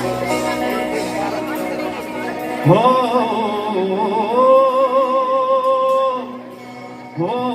हो हो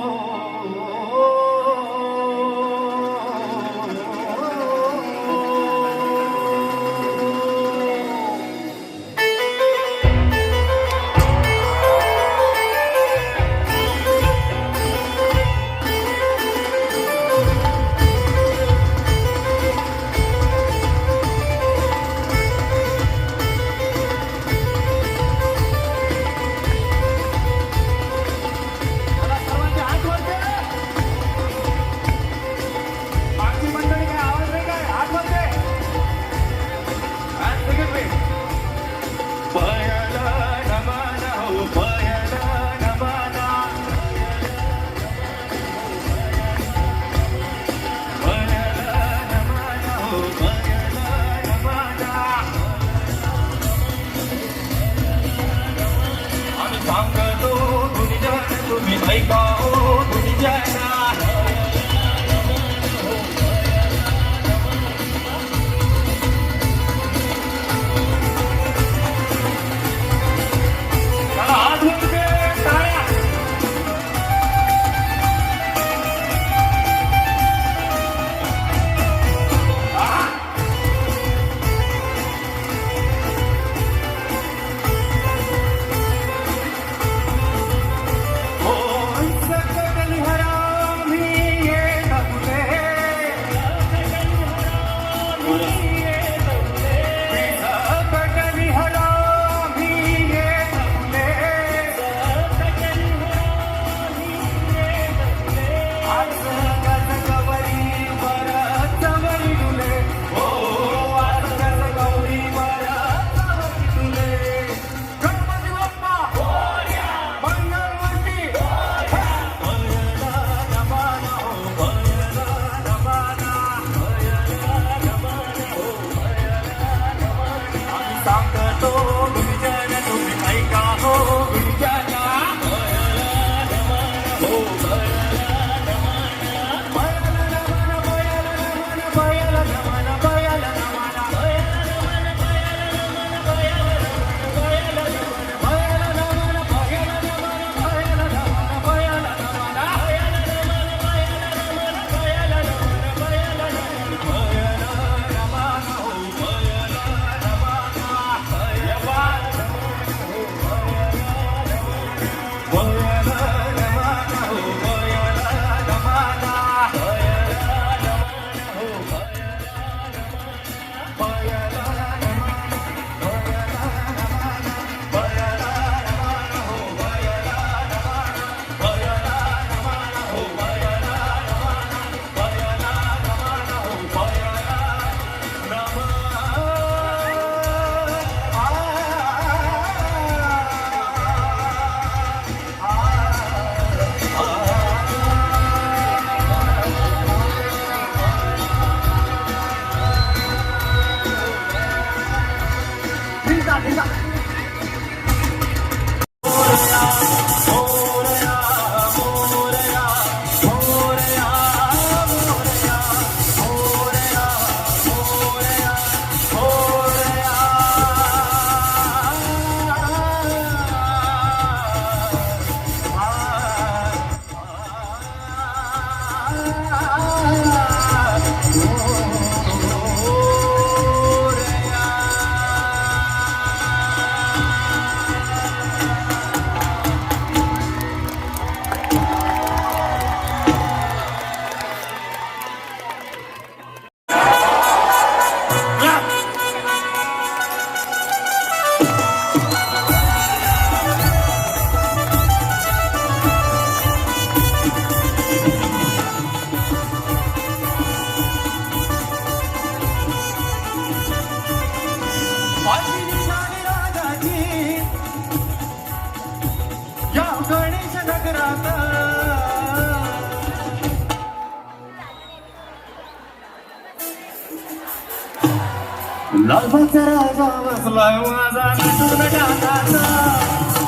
लालबागचा राजा बसलाय माझा नटून टाकाचा,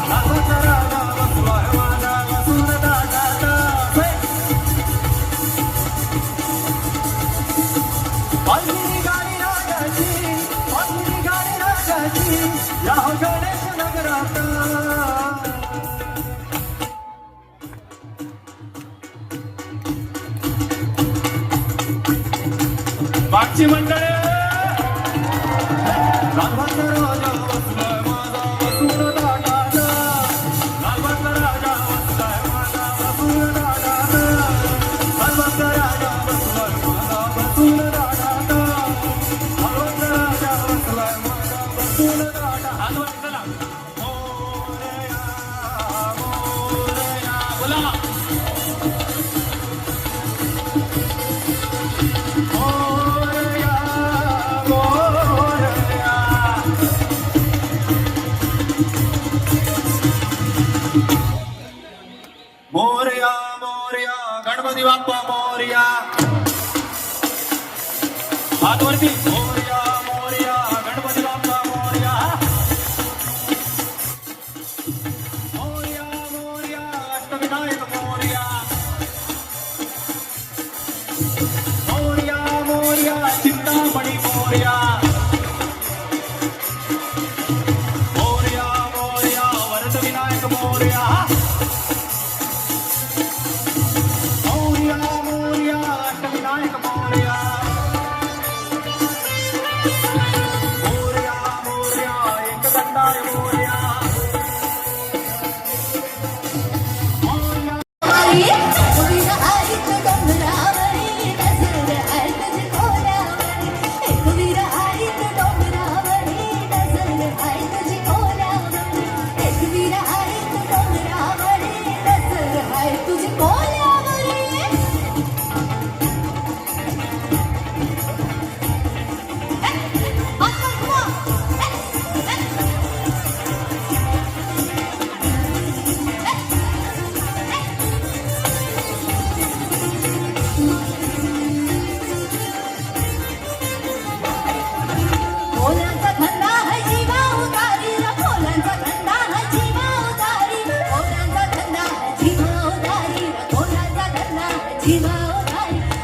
लालबागचा राजा बसलाय माझा नटून टाकाचा. पालखी गाडी राजाची, पालखी गाडी या हो गणेश नगरात मागची मंडळी लालबागचा राजा बसलाय माझा वसून दाटात लालबागचा राजा बसलाय माझा वसून दाटात लालबागचा राजा बसलाय माझा वसून दाटात लालबागचा राजा बसलाय माझा वसून दाटात हात वर चला मोरया मोरया बोला मोरया मोरया मोरया मोरया गणपती बाप्पा मोरया हात वरती मोरया मोरया गणपती बाप्पा मोरया मोरया मोरया अष्टविनायक मोरया मोरया मोरया चिंतामणी मोरया मोरया मोरया वरदविनायक मोरया मोरया मोरया अष्टविनायक मोरया मोरया मोरया एकदंडाय मोरया मोरया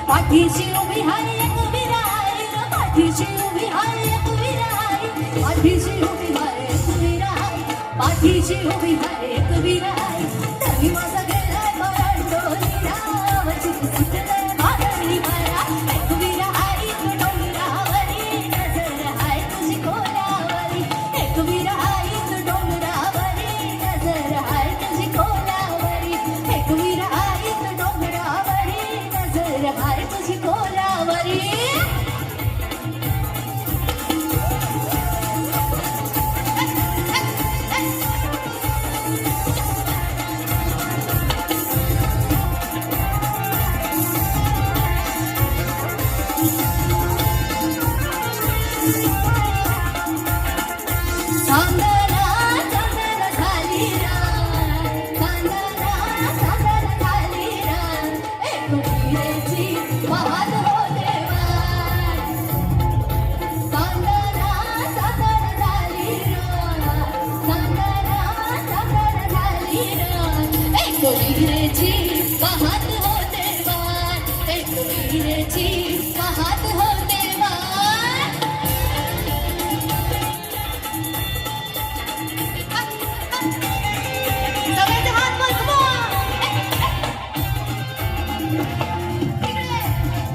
पाठीशी उभी आहे एक विराई पाठीशी उभी आहे एक विराई पाठीशी उभी आहे एक विराई पाठीशी उभी आहे एक विराई तरी माझा गेलाय मराठोली रावची सुटले मारणी मारा एक विराई डोंगरावरी नजर आहे तुझी कोलावरी एक विराई डोंगरावरी नजर आहे तुझी कोलावरी एक विराई डोंगरावरी नजर आहे तुझी कोलावरी मोरया